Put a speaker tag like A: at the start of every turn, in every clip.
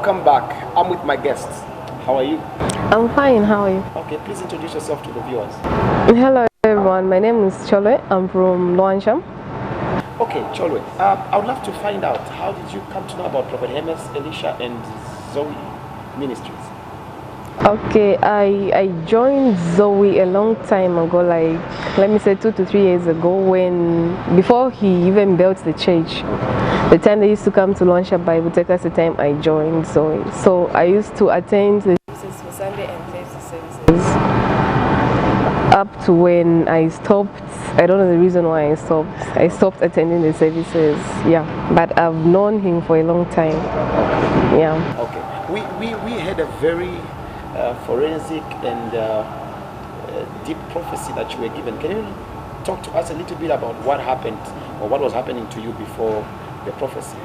A: Welcome back. I'm with my guests. How are you?
B: I'm fine, how are you?
A: Okay, please introduce yourself to the viewers.
B: Hello everyone, my name is Chole. I'm from Luansham.
A: Okay, Cholwe, I would love to find out, how did you come to know about Prophet Hermes Elisha and Zoe Ministries?
B: Okay, I joined Zoe a long time ago, like let me say 2 to 3 years ago, before he even built the church. The time they used to come to Luansham Bible take us the time I joined Zoe. So I used to attend the services for Sunday and Thursday services up to when I stopped. I don't know the reason why I stopped. I stopped attending the services. Yeah, but I've known him for a long time. Yeah.
A: Okay. We had a very forensic and deep prophecy that you were given. Can you talk to us a little bit about what happened or what was happening to you before the prophecy?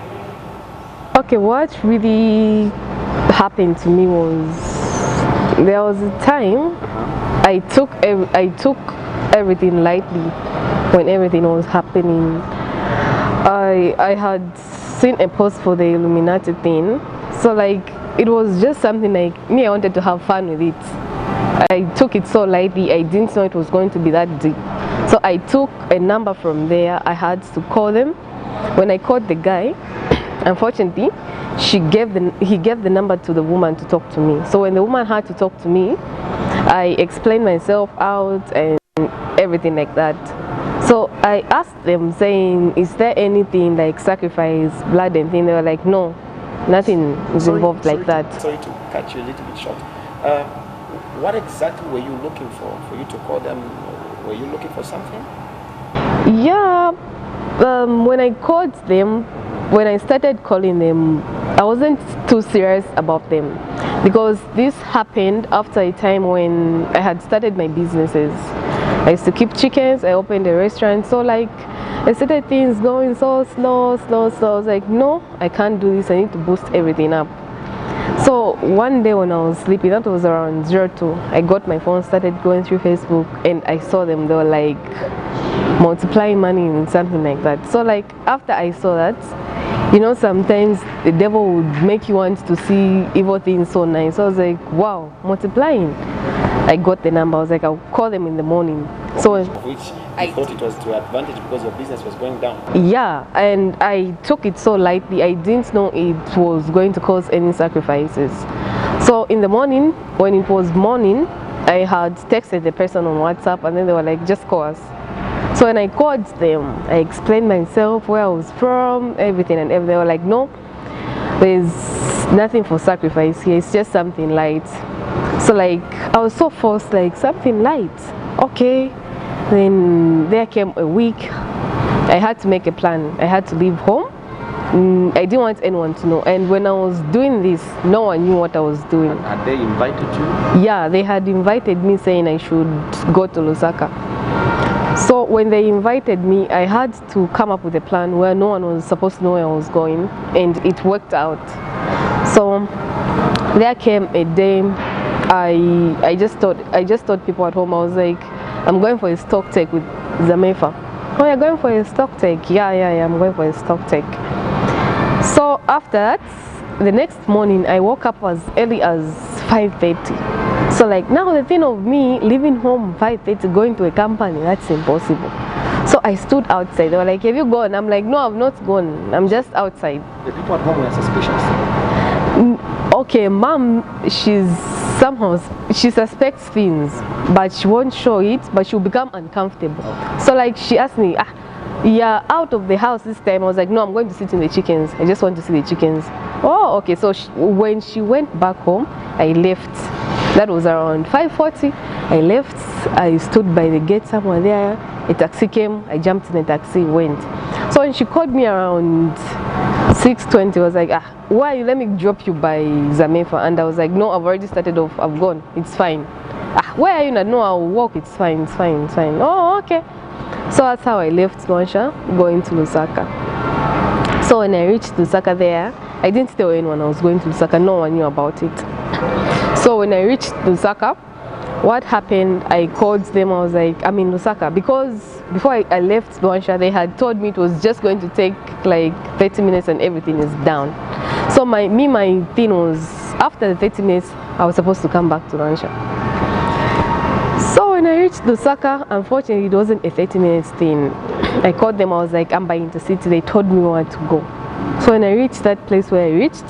B: Okay, what really happened to me was there was a time I took everything lightly when everything was happening. I had seen a post for the Illuminati thing, so like it was just something like me. I wanted to have fun with it. I took it so lightly. I didn't know it was going to be that deep. So I took a number from there. I had to call them. When I called the guy, unfortunately, he gave the number to the woman to talk to me. So when the woman had to talk to me, I explained myself out and everything like that. So I asked them saying, is there anything like sacrifice, blood and thing? They were like, no, nothing is involved like that.
A: Sorry to cut you a little bit short. What exactly were you looking for you to call them? Were you looking for something?
B: Yeah, when I called them, when I started calling them, I wasn't too serious about them because this happened after a time when I had started my businesses. I used to keep chickens, I opened a restaurant, so like I started things going so slow. I was like, no, I can't do this, I need to boost everything up. So one day when I was sleeping, that was around 02, I got my phone, started going through Facebook, and I saw them. They were like multiplying money and something like that. So like after I saw that, you know, sometimes the devil would make you want to see evil things so nice. So I was like, wow, multiplying. I got the number. I was like, I'll call them in the morning. So
A: which I thought it was to advantage because your business was going down.
B: Yeah, and I took it so lightly. I didn't know it was going to cause any sacrifices. So in the morning, when it was morning, I had texted the person on WhatsApp, and then they were like, just call us. So when I called them, I explained myself, where I was from, everything, and everything. They were like, no, there's nothing for sacrifice here. It's just something light. So like I was so forced, like something light. Okay. Then there came a week. I had to make a plan. I had to leave home. I didn't want anyone to know. And when I was doing this, no one knew what I was doing.
A: Had they invited you?
B: Yeah, they had invited me saying I should go to Lusaka. So when they invited me, I had to come up with a plan where no one was supposed to know where I was going, and it worked out. So there came a day. I just told people at home, I was like, I'm going for a stock take with Zamefa. Oh, you're going for a stock take? Yeah, I'm going for a stock take. So after that, the next morning, I woke up as early as 5:30. So like now the thing of me leaving home 5:30 going to a company, that's impossible. So I stood outside. They were like, have you gone? I'm like, no, I've not gone. I'm just outside.
A: The people at home were suspicious.
B: Okay, mom, she suspects things, but she won't show it, but she'll become uncomfortable. So like she asked me, yeah, out of the house this time. I was like, no, I'm going to sit in the chickens. I just want to see the chickens. Oh, okay. So when she went back home, I left. That was around 5:40. I left. I stood by the gate somewhere there. A taxi came. I jumped in the taxi, went. So when she called me around 6:20, I was like, why? Let me drop you by Zamefa. And I was like, no, I've already started off. I've gone. It's fine. Where are you now? No, I'll walk. It's fine. It's fine. It's fine. Oh, okay. So that's how I left Luansham, going to Lusaka. So when I reached Lusaka there, I didn't tell anyone I was going to Lusaka. No one knew about it. So when I reached Lusaka, what happened, I called them. I was like, I'm in Lusaka, because before I left Luansham, they had told me it was just going to take like 30 minutes and everything is down. So So my thing was, after the 30 minutes, I was supposed to come back to Lansha. So when I reached Lusaka, unfortunately, it wasn't a 30 minutes thing. I called them, I was like, I'm by Intercity. They told me where to go. So when I reached that place where I reached,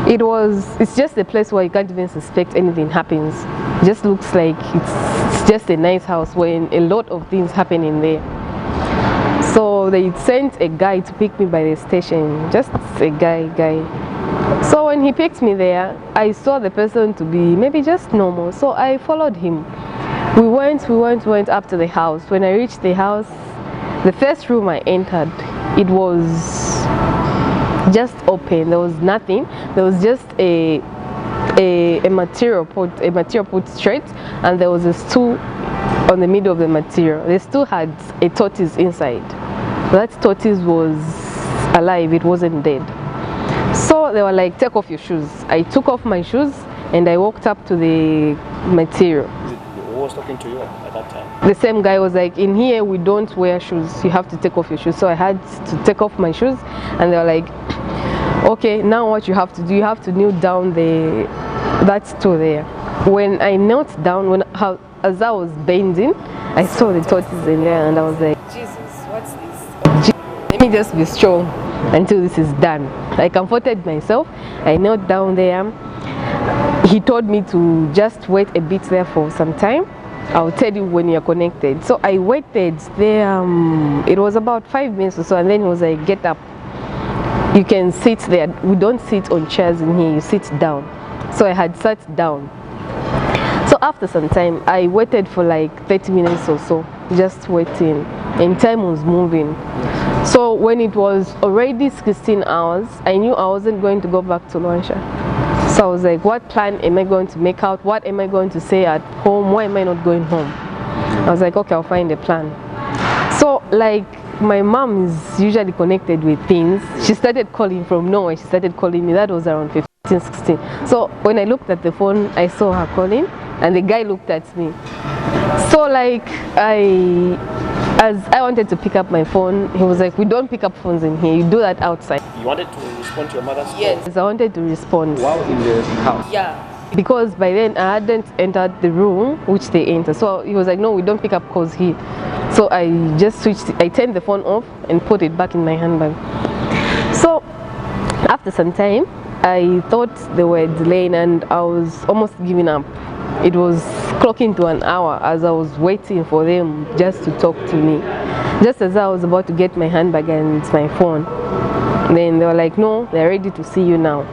B: it's just a place where you can't even suspect anything happens. It just looks like it's just a nice house when a lot of things happen in there. So they sent a guy to pick me by the station, just a guy. So when he picked me there, I saw the person to be maybe just normal. So I followed him. We went up to the house. When I reached the house, the first room I entered, it was just open. There was nothing. There was just a material put straight, and there was a stool on the middle of the material. The stool had a tortoise inside. That tortoise was alive. It wasn't dead. So they were like, take off your shoes. I took off my shoes and I walked up to the material.
A: Who was talking to you at that time?
B: The same guy was like, in here we don't wear shoes. You have to take off your shoes. So I had to take off my shoes, and they were like, okay, now what you have to do, you have to kneel down that stool there. When I knelt down, as I was bending, I saw the tortoise in there, and I was like,
C: Jesus, what's this?
B: let me just be strong until this is done. I comforted myself. I knelt down there. He told me to just wait a bit there for some time. I'll tell you when you're connected. So I waited there. It was about 5 minutes or so, and then he was like, get up. You can sit there. We don't sit on chairs in here. You sit down. So I had sat down. So after some time, I waited for like 30 minutes or so, just waiting, and time was moving. So when it was already 16 hours, I knew I wasn't going to go back to Luansha. So I was like, what plan am I going to make out? What am I going to say at home? Why am I not going home? I was like, okay, I'll find a plan. So like, my mom is usually connected with things. She started calling from nowhere. She started calling me. That was around 15, 16. So when I looked at the phone, I saw her calling, and the guy looked at me. So like, as I wanted to pick up my phone, he was like, we don't pick up phones in here. You do that outside.
A: You wanted to respond to your mother's call?
B: Yes, I wanted to respond.
A: While in the house?
C: Yeah.
B: Because by then I hadn't entered the room which they entered. So he was like, no, we don't pick up calls here. So I just switched, I turned the phone off and put it back in my handbag. So after some time, I thought they were delaying, and I was almost giving up. It was clocking to an hour as I was waiting for them just to talk to me. Just as I was about to get my handbag and my phone, then they were like, no, they're ready to see you now.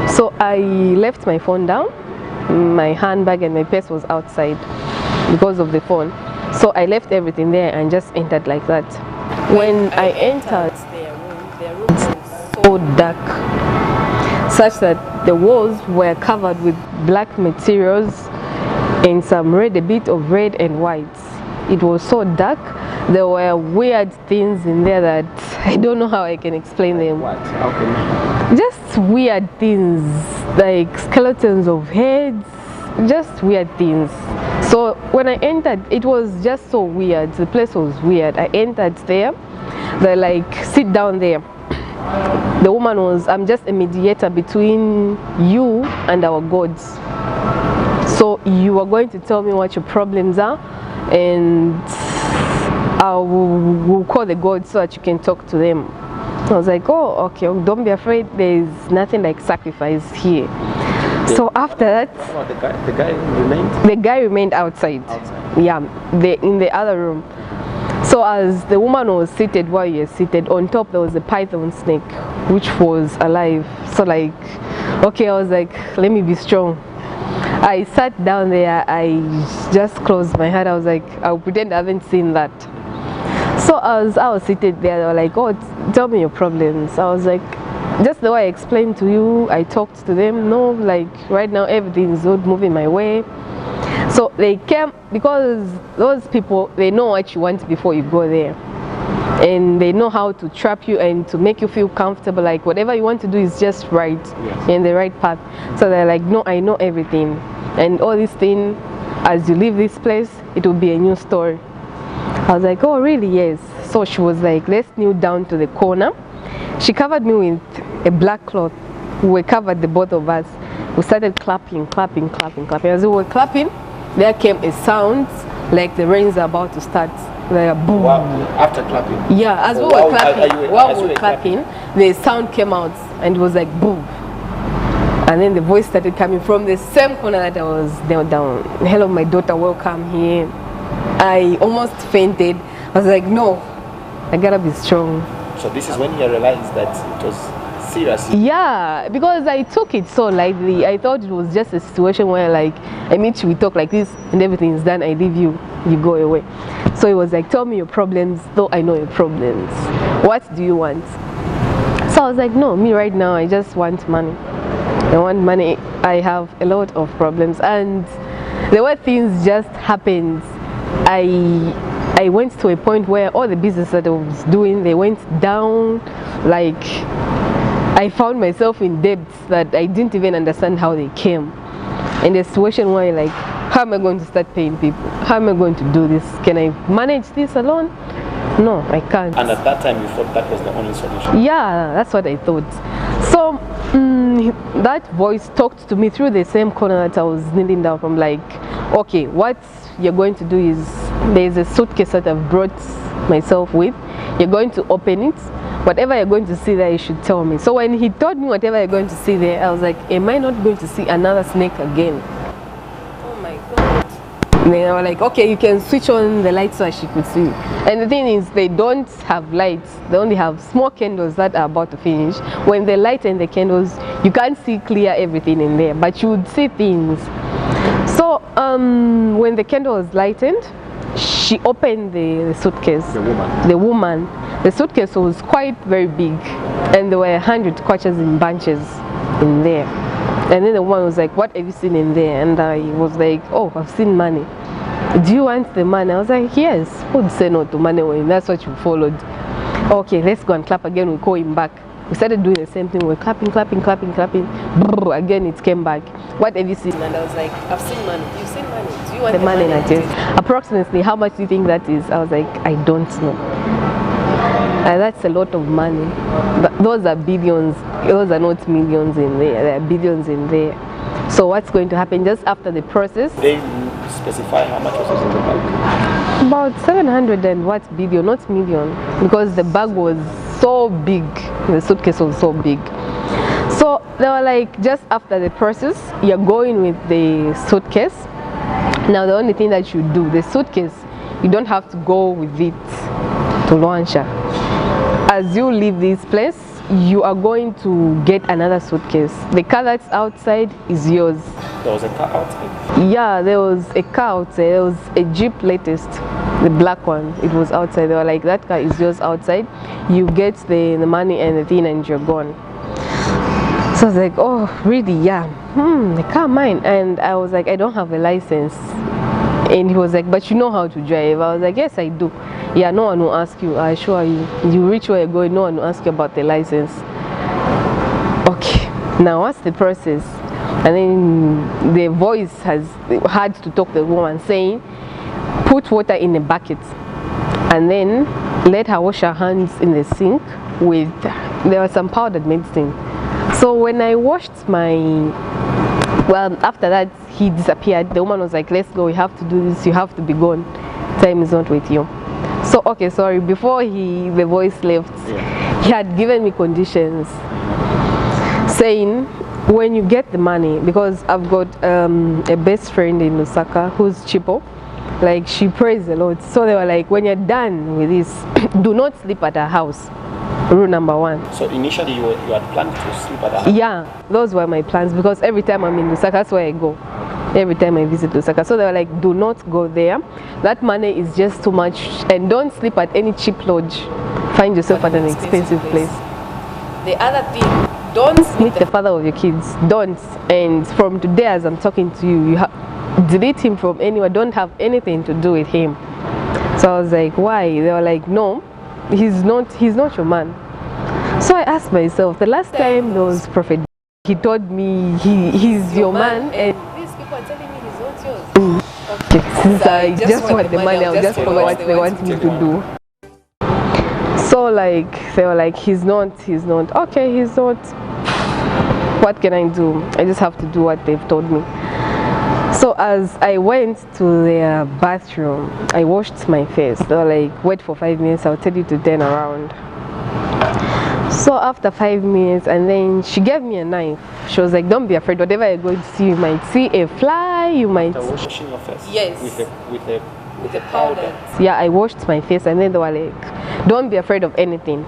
B: So I left my phone down, my handbag and my purse was outside because of the phone. So I left everything there and just entered like that. When I entered,
C: their room was
B: so dark, such that the walls were covered with black materials and a bit of red and white. It was so dark. There were weird things in there that I don't know how I can explain them.
A: What? How can you?
B: Just weird things, like skeletons of heads, just weird things. So when I entered, it was just so weird. The place was weird. I entered there. They're like, sit down there. The woman was, I'm just a mediator between you and our gods. So you are going to tell me what your problems are, and I will call the gods so that you can talk to them. I was like, oh, okay, don't be afraid. There's nothing like sacrifice here. So after that,
A: oh, the guy remained?
B: The guy remained outside. Yeah, in the other room. So as the woman was seated, while you were seated, on top there was a python snake, which was alive. So like, okay, I was like, let me be strong. I sat down there, I just closed my head. I was like, I'll pretend I haven't seen that. So as I was seated there, they were like, oh, tell me your problems. I was like, just the way I explained to you, I talked to them. No, like right now everything is not moving my way. So they came because those people, they know what you want before you go there, and they know how to trap you and to make you feel comfortable, like whatever you want to do is just right, yes, in the right path. So they're like, no, I know everything, and all this thing, as you leave this place, it will be a new story. I was like, oh really? Yes. So she was like, let's kneel down to the corner. She covered me with a black cloth. we were covered, the both of us. We started clapping. As we were clapping, there came a sound like the rains are about to start. Like a boom.
A: Wow. After clapping?
B: Yeah, as we were clapping, while we were clapping, the sound came out and it was like boom. And then the voice started coming from the same corner that I was down. Hello, my daughter, welcome here. I almost fainted. I was like, no, I gotta be strong.
A: So this is when you realized that it was serious?
B: Yeah, because I took it so lightly. I thought it was just a situation where like, I meet you, we talk like this and everything is done, I leave you, you go away. So it was like, tell me your problems, though I know your problems. What do you want? So I was like, no, me right now, I just want money. I want money. I have a lot of problems and the way things just happened, I went to a point where all the business that I was doing, they went down. Like I found myself in debts that I didn't even understand how they came. In a situation where like, how am I going to start paying people? How am I going to do this? Can I manage this alone? No, I can't.
A: And at that time you thought that was the only solution?
B: Yeah, that's what I thought. So that voice talked to me through the same corner that I was kneeling down from, like, okay, what you're going to do is, there's a suitcase that I've brought myself with. You're going to open it. Whatever you're going to see there, you should tell me. So when he told me whatever you're going to see there, I was like, am I not going to see another snake again?
C: Oh my God.
B: And then they were like, okay, you can switch on the light so that she could see. And the thing is, they don't have lights. They only have small candles that are about to finish. When they light and the candles, you can't see clear everything in there, but you would see things. So when the candle was lightened, she opened the suitcase. The woman. The suitcase was quite very big, and there were 100 kwaches in bunches in there. And then the woman was like, what have you seen in there? And I was like, oh, I've seen money. Do you want the money? I was like, yes. Who would say no to money when that's what you followed? Okay, let's go and clap again. We call him back. We started doing the same thing. We were clapping. Brrr, again, it came back. What have you seen?
C: And I was like, I've seen money. You've seen money. Do you want
B: The money
C: money?
B: that is. Approximately, how much do you think that is? I was like, I don't know. That's a lot of money. But those are billions. Those are not millions in there. There are billions in there. So what's going to happen just after the process?
A: They specify how much was in the bag?
B: About 700 and what billion, not million, because the bag was so big, the suitcase was so big. So they were like, just after the process, you're going with the suitcase. Now the only thing that you do, the suitcase, you don't have to go with it to Luansha. As you leave this place, you are going to get another suitcase. The car that's outside is yours.
A: There was a car outside?
B: Yeah, there was a car outside. There was a Jeep latest, the black one. It was outside. They were like, that car is yours outside. You get the money and the thing and you're gone. So I was like, oh, really? Yeah. The car mine. And I was like, I don't have a license. And he was like, but you know how to drive. I was like, yes, I do. Yeah, no one will ask you. I assure you. You reach where you're going, no one will ask you about the license. Okay, now what's the process? And then the voice had to talk to the woman saying, put water in a bucket and then let her wash her hands in the sink with, there was some powdered medicine. So when I washed well, after that he disappeared. The woman was like, let's go, you have to do this, you have to be gone, time is not with you. So okay, sorry, before the voice left, he had given me conditions saying, when you get the money, because I've got a best friend in Lusaka who's Chipo, like she prays a lot. So they were like, when you're done with this, do not sleep at her house. Rule number 1.
A: So initially you had planned to sleep at her house?
B: Yeah, those were my plans, because every time I'm in Lusaka, that's where I go. Every time I visit Lusaka. So they were like, do not go there. That money is just too much, and don't sleep at any cheap lodge. Find yourself at an expensive place.
C: The other thing, don't
B: Meet the father of your kids. Don't. And from today, as I'm talking to you, you delete him from anywhere. Don't have anything to do with him. So I was like, why? They were like, no, he's not your man. So I asked myself, the last time there was Prophet, he told me he's your man, and
C: these people are telling me he's not yours.
B: okay, since I just want the money, I'll just follow what they want me to do. So like they were like, he's not, okay, he's not. what can I do? I just have to do what they've told me. So as I went to their bathroom, I washed my face. They were like, wait for 5 minutes, I'll tell you to turn around. So after 5 minutes, and then she gave me a knife. She was like, don't be afraid, whatever you're going to see, you might see a fly, you might...
A: Washing your face?
C: Yes.
A: With the
C: powder.
B: Yeah, I washed my face, and then they were like, don't be afraid of anything.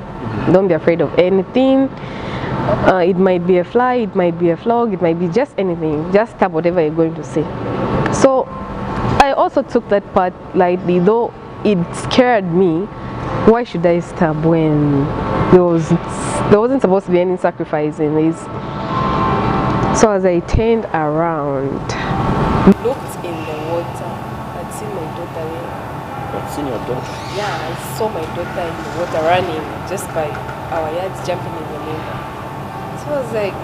B: Don't be afraid of anything. It might be a fly, it might be a frog, it might be just anything. Just tap whatever you're going to see. So I also took that part lightly, though it scared me. Why should I stab when there wasn't supposed to be any sacrifice in this? So as I turned around,
C: Looked in the water. I'd seen my daughter there.
A: You've seen your daughter?
C: Yeah, I saw my daughter in the water running just by our yards, jumping in the river. So I was like,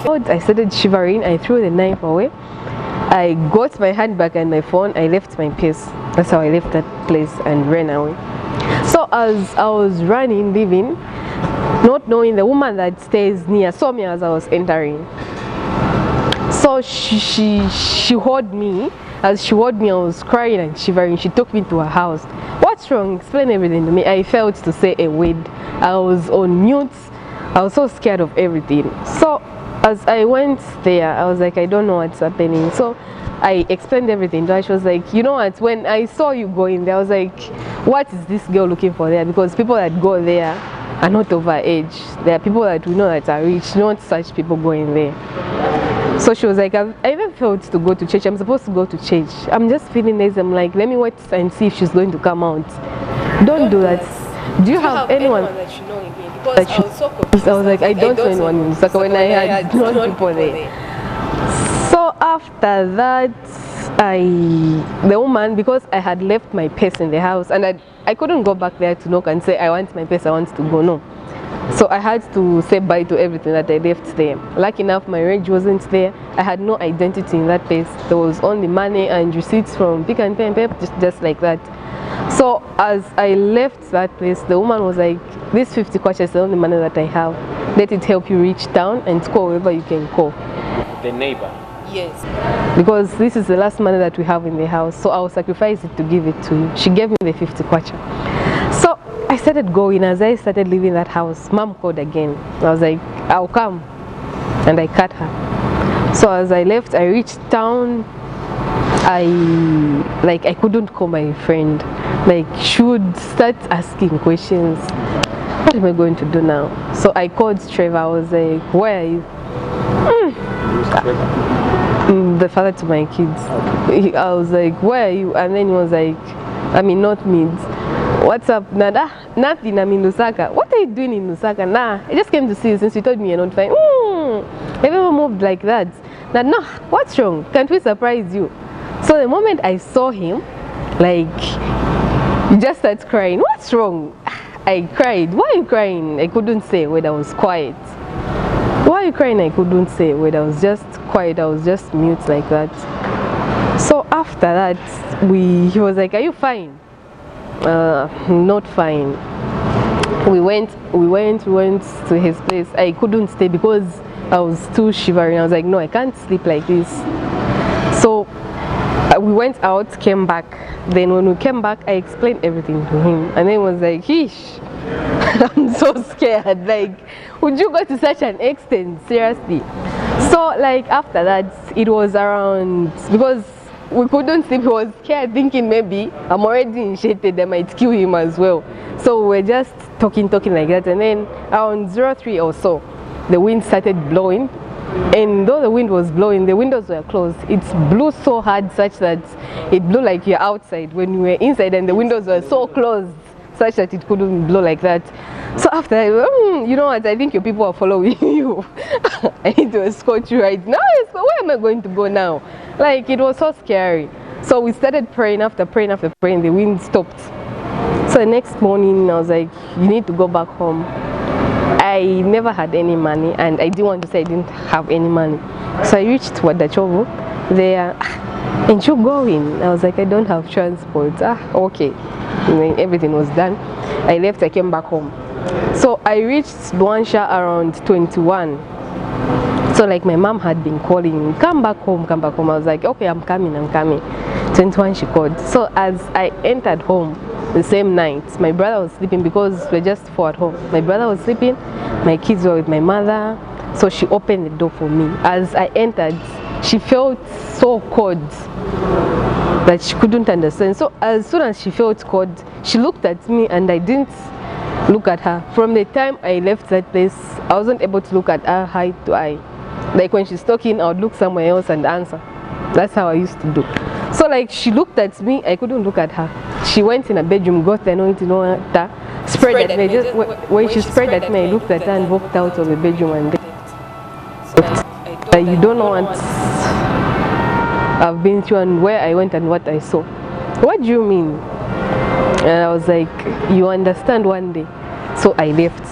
C: God,
B: I started shivering. I threw the knife away. I got my handbag and my phone. I left my place. That's how I left that place and ran away. So as I was running, leaving, not knowing, the woman that stays near saw me as I was entering. So she heard me. As she heard me, I was crying and shivering. She took me to her house. What's wrong? Explain everything to me. I failed to say a word. I was on mute. I was so scared of everything. So as I went there, I was like, I don't know what's happening. So I explained everything to her. She was like, you know what, when I saw you going there, I was like, what is this girl looking for there? Because people that go there are not over age. There are people that we know that are rich, not such people going there. So she was like, I even felt to go to church. I'm supposed to go to church. I'm just feeling lazy. I'm like, let me wait and see if she's going to come out. Don't do that. Do you have anyone
C: that you know in here? Because I was so confused.
B: I was like, I don't know anyone in Lusaka when I had known people there. So after that, the woman, because I had left my purse in the house and I couldn't go back there to knock and say, I want my purse, I want to go, no. So I had to say bye to everything that I left there. Lucky enough, my range wasn't there. I had no identity in that place. There was only money and receipts from Pick and Pay, just like that. So as I left that place, the woman was like, this 50 kwacha is the only money that I have. Let it help you reach town and call whoever you can call.
A: The neighbor?
C: Yes.
B: Because this is the last money that we have in the house, so I will sacrifice it to give it to you. She gave me the 50 kwacha. So I started going. As I started leaving that house, Mom called again. I was like, I'll come. And I cut her. So as I left, I reached town. I couldn't call my friend. Like, she would start asking questions. What am I going to do now? So I called Trevor. I was like, where are you? The father to my kids. Okay. I was like, where are you? And then he was like, I'm in North Mids. What's up? Nada? Nothing, I'm in Lusaka. What are you doing in Lusaka? Nah, I just came to see you since you told me you're not fine. Have you ever moved like that? Nah, no, what's wrong? Can't we surprise you? So the moment I saw him, like, he just started crying. What's wrong? I cried. Why are you crying? I couldn't say a word. I was quiet. Why are you crying? I couldn't say a word. I was just quiet. I was just mute like that. So after that, he was like, are you fine? Not fine. We went to his place. I couldn't stay because I was too shivering. I was like, no, I can't sleep like this. So we went out, came back. Then when we came back, I explained everything to him, and then he was like, "Heesh, I'm so scared. Like, would you go to such an extent? Seriously." So like after that, it was around, because we couldn't sleep. He was scared, thinking maybe I'm already initiated, they might kill him as well. So we were just talking like that, and then around 03 or so, the wind started blowing. And though the wind was blowing, the windows were closed. It blew so hard such that it blew like you're outside when you were inside, and the windows were so closed such that it couldn't blow like that. So after that, you know what, I think your people are following you. I need to escort you right now. Where am I going to go now? Like, it was so scary. So we started praying. After praying, the wind stopped. So the next morning, I was like, you need to go back home. I never had any money, and I didn't want to say I didn't have any money. So I reached Wadachovo there. And you going? I was like, I don't have transport. Okay. And then everything was done. I left, I came back home. So I reached Luansha around 21. So like my mom had been calling me, come back home, come back home. I was like, okay, I'm coming, I'm coming. 21 she called. So as I entered home the same night, my brother was sleeping because we're just four at home. My brother was sleeping, my kids were with my mother. So she opened the door for me. As I entered, she felt so cold that she couldn't understand. So as soon as she felt cold, she looked at me and I didn't look at her. From the time I left that place, I wasn't able to look at her eye to eye. Like when she's talking, I would look somewhere else and answer. That's how I used to do. So like she looked at me, I couldn't look at her. She went in a bedroom, got the anointing water, sprayed at me. When she sprayed at me, I looked at her and walked out of the bedroom and left. You don't know what I've been through and where I went and what I saw. What do you mean? And I was like, you understand one day. So I left.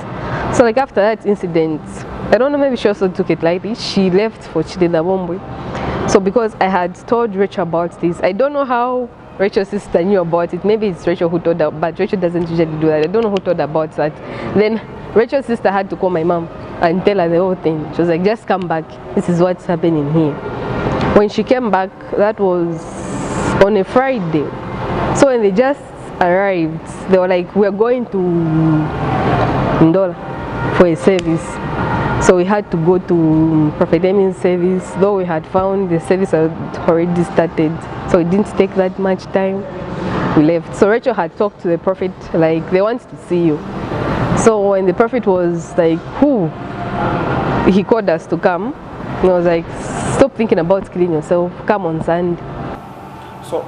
B: So like after that incident, I don't know, maybe she also took it lightly. She left for Chidinabombe. So because I had told Rachel about this, I don't know how Rachel's sister knew about it. Maybe it's Rachel who told her, but Rachel doesn't usually do that. I don't know who told her about that. Then Rachel's sister had to call my mom and tell her the whole thing. She was like, just come back. This is what's happening here. When she came back, that was on a Friday. So when they just arrived, they were like, we're going to Ndola for a service. So we had to go to Prophet Emin's service, though we had found the service had already started. So it didn't take that much time. We left. So Rachel had talked to the prophet, like, they want to see you. So when the prophet was like, who? He called us to come. He was like, stop thinking about killing yourself, come on Sunday.
A: So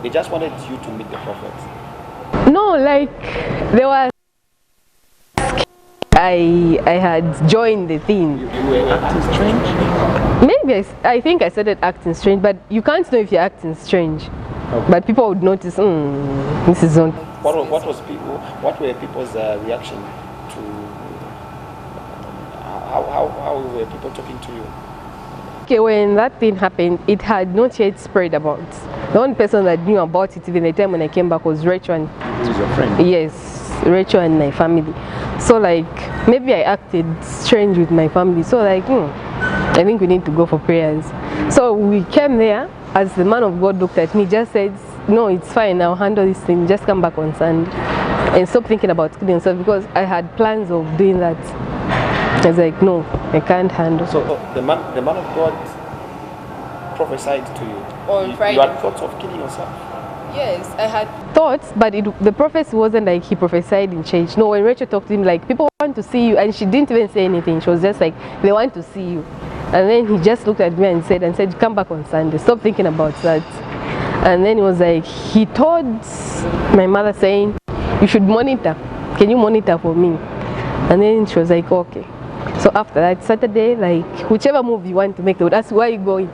A: they just wanted you to meet the prophet?
B: No, like there was I had joined the thing.
A: You were acting strange?
B: Maybe I think I started acting strange, but you can't know if you're acting strange. Okay. But people would notice, this is on. What were people's reaction to how were people talking to you? Okay, when that thing happened, it had not yet spread about. The only person that knew about it even the time when I came back was Rachel. And
A: who is your friend?
B: Yes, Rachel and my family. So like maybe I acted strange with my family. So like I think we need to go for prayers. So we came there. As the man of God looked at me, just said, no, it's fine, I'll handle this thing, just come back on Sunday and stop thinking about killing yourself, because I had plans of doing that. I was like, no, I can't handle.
A: So the man of God prophesied to you
C: on Friday.
A: You had thoughts of killing yourself?
C: Yes, I had
B: thoughts, but the prophecy wasn't like he prophesied in church. No, when Rachel talked to him, like, people want to see you, and she didn't even say anything. She was just like, they want to see you. And then he just looked at me and said, come back on Sunday, stop thinking about that. And then he was like, he told my mother saying, you should monitor, can you monitor for me? And then she was like, okay. So after that, Saturday, like, whichever move you want to make, they would ask, where are you going?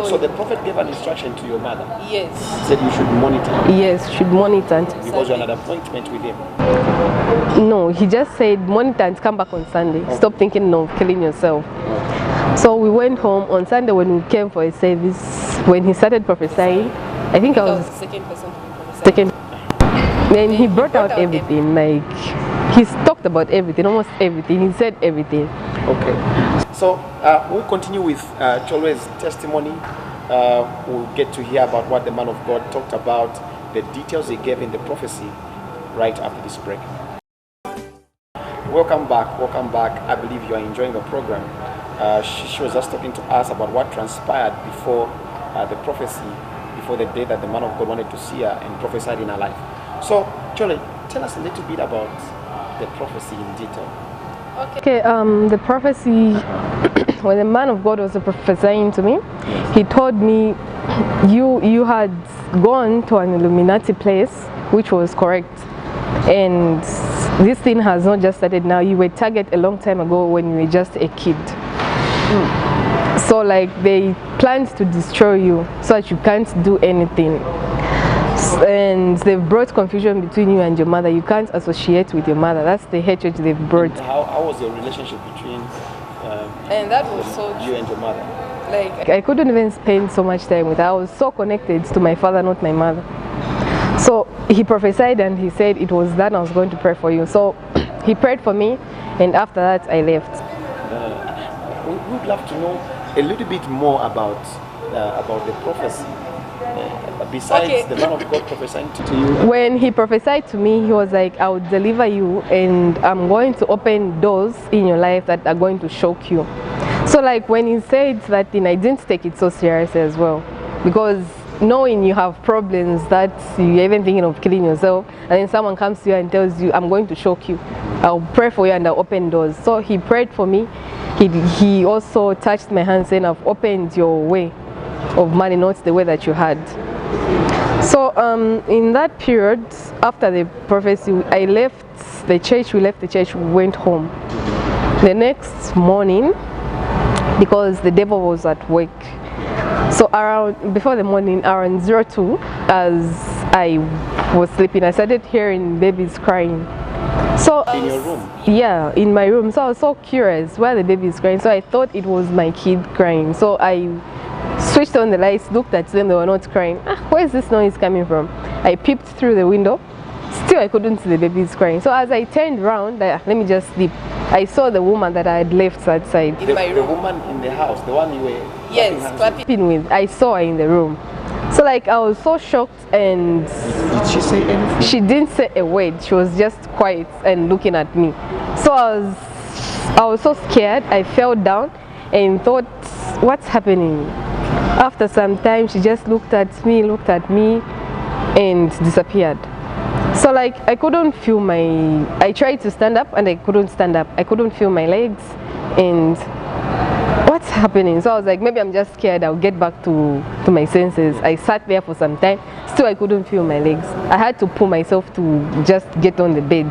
A: So the prophet gave an instruction to your mother?
C: Yes.
A: He said you should monitor?
B: Yes, should monitor.
A: Because you had an appointment with him?
B: No, he just said monitor and come back on Sunday. Okay. Stop thinking of killing yourself. Okay. So we went home on Sunday when we came for a service. When he started prophesying, I think I was
C: the second person to prophesy.
B: Second. Then he brought out everything. Like, he talked about everything, almost everything. He said everything.
A: Okay. So we'll continue with Cholwe's testimony. We'll get to hear about what the man of God talked about, the details he gave in the prophecy right after this break. Welcome back, welcome back. I believe you are enjoying the program. She was just talking to us about what transpired before the prophecy, before the day that the man of God wanted to see her and prophesied in her life. So, Chole, tell us a little bit about the prophecy in detail.
B: Okay, the prophecy, when the man of God was prophesying to me, he told me, you had gone to an Illuminati place, which was correct. And this thing has not just started now. You were targeted a long time ago when you were just a kid. So like they planned to destroy you so that you can't do anything. And they've brought confusion between you and your mother. You can't associate with your mother. That's the hatred they've brought.
A: How was your relationship between
C: and that was so
A: you and your mother?
C: Like
B: I couldn't even spend so much time with her. I was so connected to my father, not my mother. So he prophesied and he said it was that I was going to pray for you. So he prayed for me, and after that I left.
A: We would love to know a little bit more about the prophecy. Besides the man of God prophesying to you.
B: When he prophesied to me, he was like, I will deliver you and I'm going to open doors in your life that are going to shock you. So like when he said that thing, I didn't take it so serious as well, because knowing you have problems that you're even thinking of killing yourself, and then someone comes to you and tells you, I'm going to shock you, I'll pray for you and I'll open doors. So he prayed for me. He also touched my hand saying, I've opened your way of money, not the way that you had. So in that period, after the prophecy, I left the church, we went home. The next morning, because the devil was at work, so before the morning, around 02, as I was sleeping, I started hearing babies crying. So
A: in your room?
B: Yeah, in my room. So I was so curious why the baby is crying. So I thought it was my kid crying. So I switched on the lights, looked at them, they were not crying. Where is this noise coming from? I peeped through the window. Still I couldn't see the babies crying. So as I turned around, let me just sleep, I saw the woman that I had left outside.
C: In my room.
A: The woman in the house, the one you were
B: clapping with. I saw her in the room. So like I was so shocked, and
A: did she say anything?
B: She didn't say a word. She was just quiet and looking at me. So I was so scared. I fell down and thought, what's happening? After some time, she just looked at me and disappeared. So like I couldn't feel I tried to stand up and I couldn't stand up. I couldn't feel my legs, and what's happening? So I was like, maybe I'm just scared, I'll get back to my senses. I sat there for some time, still I couldn't feel my legs. I had to pull myself to just get on the bed,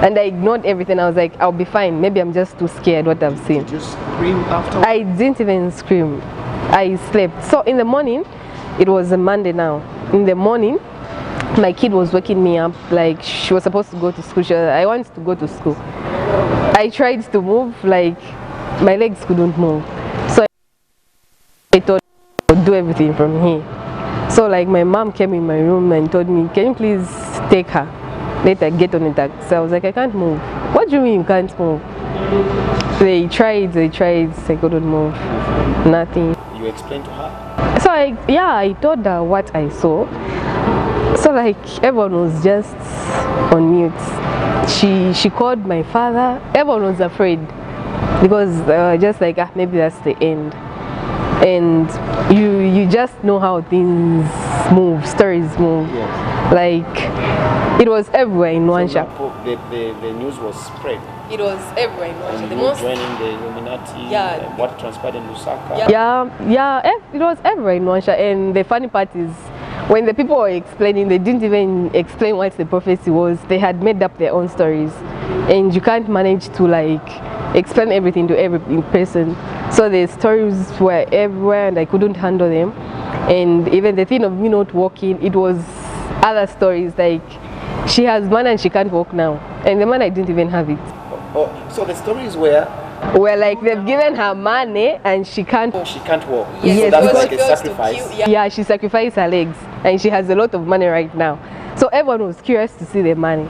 B: and I ignored everything. I was like, I'll be fine, maybe I'm just too scared what I've seen.
A: Did you scream after?
B: I didn't even scream. I slept. So in the morning, it was a Monday now. In the morning, my kid was waking me up, like she was supposed to go to school. I wanted to go to school. I tried to move, like my legs couldn't move. So I thought I would do everything from here. So like my mom came in my room and told me, can you please take her? Let her get on the taxi. So I was like, I can't move. What do you mean you can't move? They tried, I couldn't move. Nothing.
A: You explained to her?
B: So I told her what I saw. So like everyone was just on mute. She called my father. Everyone was afraid, because just like maybe that's the end. And you just know how things move, stories move.
A: Yes.
B: Like it was everywhere in Wansha.
A: The news was spread.
C: It was everywhere in Wansha.
A: The most joining the Illuminati.
C: Yeah.
A: What transpired in Lusaka.
B: It was everywhere in Wansha. And the funny part is, when the people were explaining, they didn't even explain what the prophecy was. They had made up their own stories, and you can't manage to like explain everything to every person. So the stories were everywhere, and I couldn't handle them. And even the thing of me not walking, it was other stories like she has money and she can't walk now, and the money I didn't even have it.
A: Oh, so the stories were
B: like they've given her money and she can't walk.
C: Yes,
A: so that's like a sacrifice.
B: Yeah, she sacrificed her legs, and she has a lot of money right now. So everyone was curious to see the money.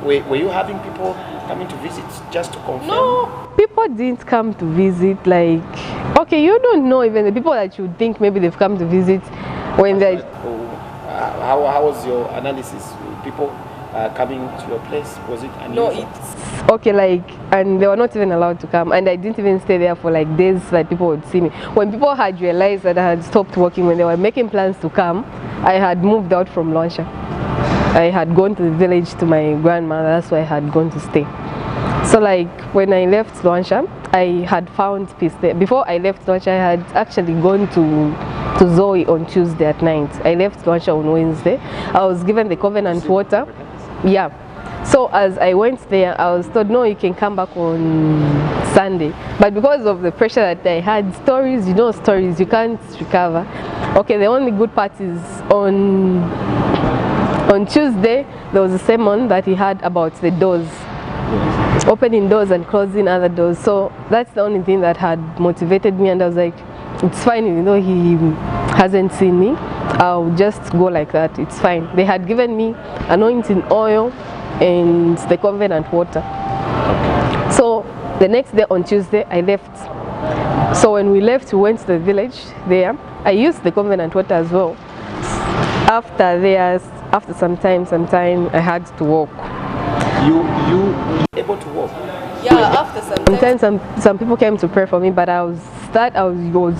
A: Were you having people coming to visit just to confirm?
B: No, people didn't come to visit. Like, okay, you don't know even the people that you think maybe they've come to visit when they.
A: How was your analysis? People coming to your place, was it unusual?
C: No, it's
B: okay, like, and they were not even allowed to come, and I didn't even stay there for like days so that people would see me. When people had realized that I had stopped working, when they were making plans to come, I had moved out from Luansha. I had gone to the village to my grandmother. That's where I had gone to stay. So like when I left Luansha, I had found peace there. Before I left Luansha, I had actually gone to Zoe on Tuesday at night. I left Luansha on Wednesday. I was given the covenant water. Yeah. So as I went there, I was told, no, you can come back on Sunday. But because of the pressure that I had, stories, you can't recover. Okay, the only good part is on Tuesday, there was a sermon that he had about the doors. Opening doors and closing other doors. So that's the only thing that had motivated me, and I was like, it's fine, he hasn't seen me, I'll just go like that, it's fine. They had given me anointing oil and the covenant water. The next day on Tuesday, I left. So when we left, we went to the village there. I used the covenant water as well. After some time, I had to walk.
A: You able to walk?
C: Yeah, after some time.
B: Sometimes some people came to pray for me, but I was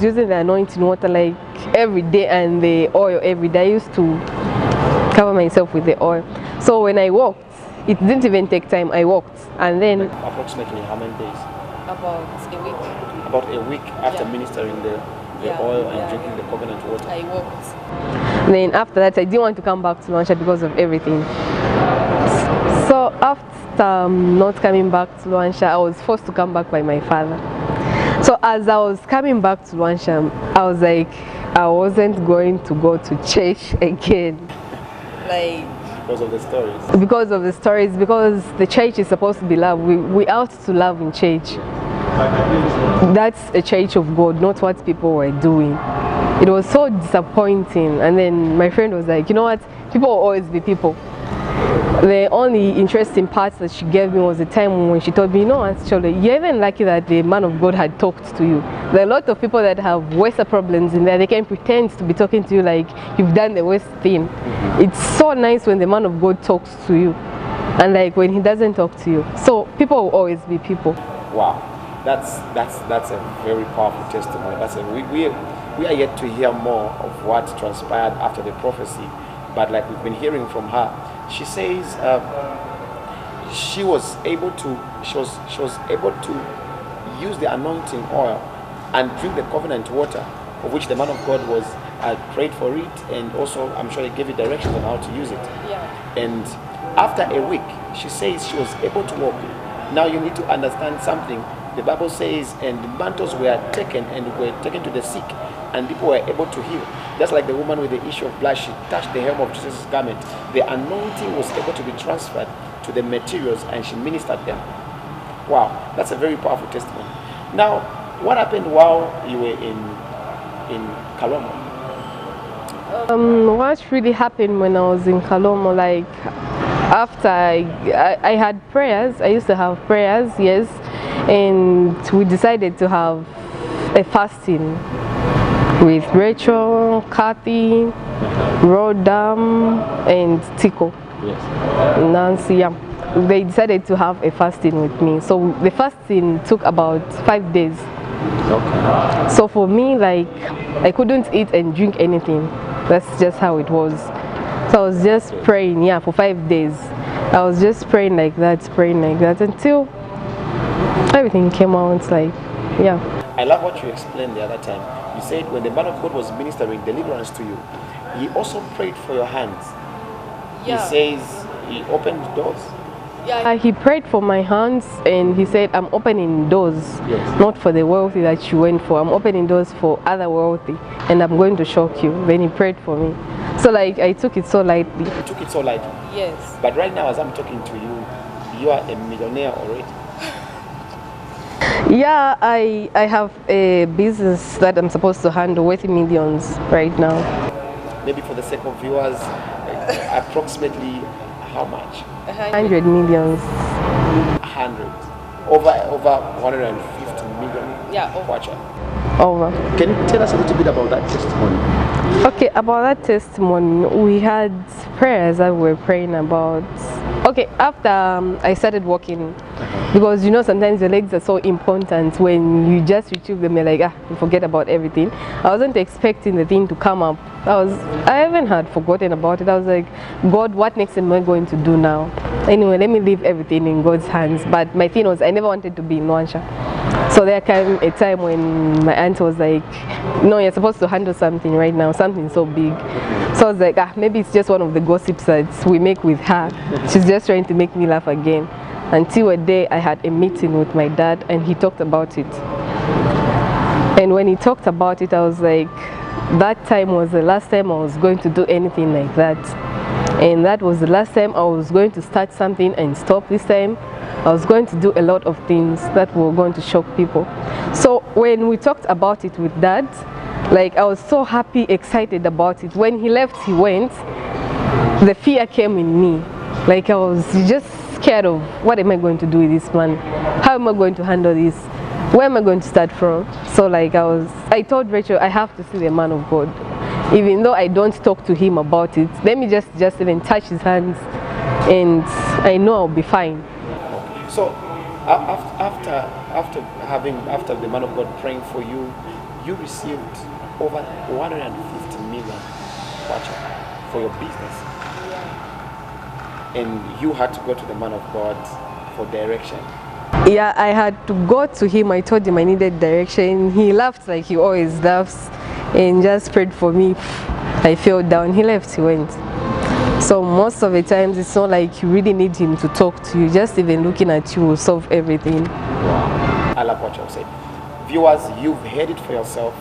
B: using the anointing water like every day and the oil every day. I used to cover myself with the oil. So when I walked, it didn't even take time. I walked, and then
A: approximately how many days?
C: About a week.
A: About a week after ministering the oil and drinking the coconut water.
C: I walked.
B: Then after that, I didn't want to come back to Luansha because of everything. So after not coming back to Luansha, I was forced to come back by my father. So as I was coming back to Luansha, I was like, I wasn't going to go to church again.
C: Like,
A: because of the stories?
B: Because of the stories, because the church is supposed to be love. We ought to love in church. That's a church of God, not what people were doing. It was so disappointing. And then my friend was like, you know what, people will always be people. The only interesting part that she gave me was the time when she told me, you know what, Chole, you're even lucky that the man of God had talked to you. There are a lot of people that have worse problems in there. They can pretend to be talking to you like you've done the worst thing. It's so nice when the man of God talks to you, and like when he doesn't talk to you. So people will always be people.
A: Wow, that's a very powerful testimony. We are yet to hear more of what transpired after the prophecy, but like we've been hearing from her, she says she was able to use the anointing oil and drink the covenant water, of which the man of God was prayed for it, and also I'm sure he gave you directions on how to use it.
C: yeah.
A: And after a week, she says she was able to walk. Now you need to understand something. The Bible says, and the mantles were taken to the sick, and people were able to heal. Just like the woman with the issue of blood, she touched the hem of Jesus' garment. The anointing was able to be transferred to the materials, and she ministered them. Wow, that's a very powerful testimony. Now, what happened while you were in Kalomo?
B: What really happened when I was in Kalomo, like after I had prayers, I used to have prayers, yes, and we decided to have a fasting with Rachel, Kathy, Rodam, and Tico.
A: Yes.
B: Nancy, yeah. They decided to have a fasting with me. So the fasting took about 5 days.
A: Okay.
B: So for me, like, I couldn't eat and drink anything. That's just how it was. So I was just praying, yeah, for 5 days. I was just praying like that until everything came out, like, yeah.
A: I love what you explained the other time. You said when the man of God was ministering deliverance to you, he also prayed for your hands.
C: Yeah.
A: He says he opened doors.
C: Yeah.
B: He prayed for my hands, and he said, I'm opening doors,
A: Yes.
B: not for the wealthy that you went for. I'm opening doors for other wealthy, and I'm going to shock you. Then he prayed for me. So like, I took it so lightly.
A: You took it so lightly.
C: Yes.
A: But right now, as I'm talking to you, you are a millionaire already.
B: Yeah, I have a business that I'm supposed to handle worth millions right now.
A: Maybe for the sake of viewers, approximately how much?
B: 100 millions.
A: 100. Over 150 million.
C: Yeah.
A: Kwacha.
B: Over.
A: Can you tell us a little bit about that testimony?
B: Okay, about that testimony, we had prayers that we were praying about. Okay, after I started walking, because you know sometimes your legs are so important. When you just retrieve them, you're like, you forget about everything. I wasn't expecting the thing to come up. I even had forgotten about it. I was like, God, what next am I going to do now? Anyway, let me leave everything in God's hands. But my thing was, I never wanted to be in Luansha. So there came a time when my aunt was like, no, you're supposed to handle something right now, something so big. So I was like, maybe it's just one of the gossips that we make with her. She's just trying to make me laugh again. Until a day I had a meeting with my dad, and he talked about it. And when he talked about it, I was like, that time was the last time I was going to do anything like that. And that was the last time I was going to start something and stop this time. I was going to do a lot of things that were going to shock people. So when we talked about it with Dad, like, I was so happy, excited about it. When he left, he went, the fear came in me. Like, I was just scared scared of what am I going to do with this plan? How am I going to handle this? Where am I going to start from? So like I told Rachel, I have to see the man of God. Even though I don't talk to him about it, let me just even touch his hands and I know I'll be fine.
A: So after the man of God praying for you, you received over 150 million for your business. And you had to go to the man of God for direction.
B: Yeah, I had to go to him. I told him I needed direction. He laughed like he always laughs and just prayed for me. I fell down. He left, he went. So most of the times it's not like you really need him to talk to you. Just even looking at you will solve everything.
A: Wow. I love what you said. Viewers, you've heard it for yourself.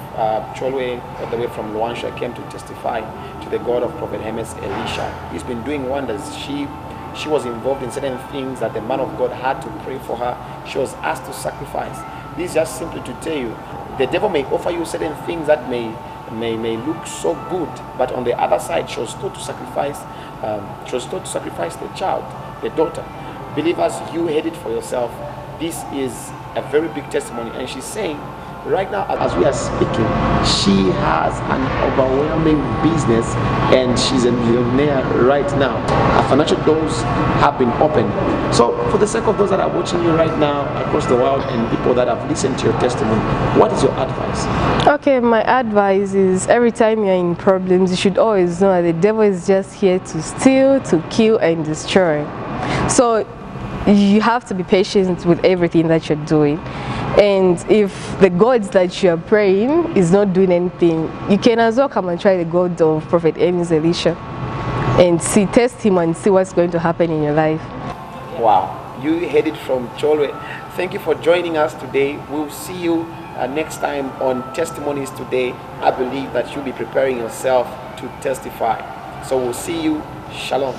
A: Cholwe, all the way from Luansha, came to testify to the God of Prophet Hermes Elisha. He's been doing wonders. She was involved in certain things that the man of God had to pray for her. She was asked to sacrifice. This is just simply to tell you, the devil may offer you certain things that may look so good, but on the other side, she was told to sacrifice. She was told to sacrifice the child, the daughter. Believers, you heard it for yourself. This is a very big testimony, and she's saying right now as we are speaking, she has an overwhelming business and she's a millionaire right now. Her financial doors have been opened. So for the sake of those that are watching you right now across the world and people that have listened to your testimony, what is your advice?
B: Okay, my advice is every time you're in problems, you should always know that the devil is just here to steal, to kill and destroy. So you have to be patient with everything that you're doing. And if the gods that you are praying is not doing anything, you can as well come and try the God of Prophet Hermes Elisha and test him and see what's going to happen in your life.
A: Wow, you heard it from Cholwe. Thank you for joining us today. We'll see you next time on Testimonies Today. I believe that you'll be preparing yourself to testify. So we'll see you. Shalom.